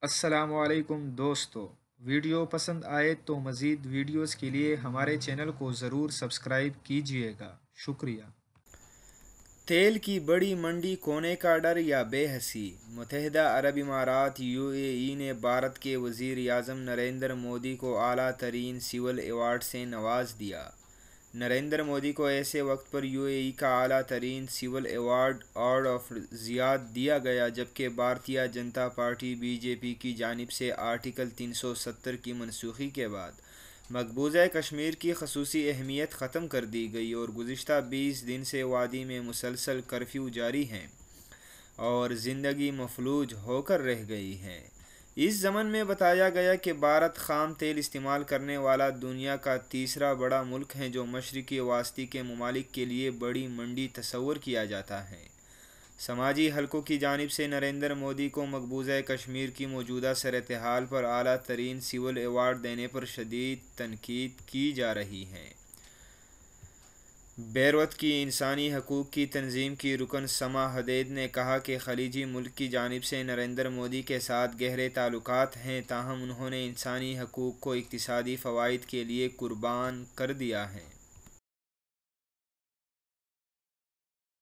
السلام علیکم دوستو، ویڈیو پسند آئے تو مزید ویڈیوز کے لیے ہمارے چینل کو ضرور سبسکرائب کیجیے گا، شکریہ۔ تیل کی بڑی منڈی کونے کا ڈر یا بے حسی؟ متحدہ عرب امارات (UAE) نے بھارت کے وزیر اعظم نریندر مودی کو اعلیٰ ترین سول ایوارڈ سے نواز دیا۔ نریندر مودی کو ایسے وقت پر UAE کا اعلیٰ ترین سول ایوارڈ آرڈر آف زیاد دیا گیا جبکہ بھارتیہ جنتا پارٹی BJP کی جانب سے آرٹیکل 370 کی منسوخی کے بعد مقبوضہ کشمیر کی خصوصی اہمیت ختم کر دی گئی اور گزشتہ 20 دن سے وادی میں مسلسل کرفیو جاری ہے اور زندگی مفلوج ہو کر رہ گئی ہے۔ اس ضمن میں بتایا گیا کہ بھارت خام تیل استعمال کرنے والا دنیا کا تیسرا بڑا ملک ہے جو مشرقی وسطی کے ممالک کے لیے بڑی منڈی تصور کیا جاتا ہے۔ سماجی حلقوں کی جانب سے نریندر مودی کو مقبوضہ کشمیر کی موجودہ صورتحال پر اعلیٰ ترین سول ایوارڈ دینے پر شدید تنقید کی جا رہی ہے۔ بیروت کی انسانی حقوق کی تنظیم کی رکن سما حدید نے کہا کہ خلیجی ملک کی جانب سے نریندر مودی کے ساتھ گہرے تعلقات ہیں، تاہم انہوں نے انسانی حقوق کو اقتصادی فوائد کے لیے قربان کر دیا ہے۔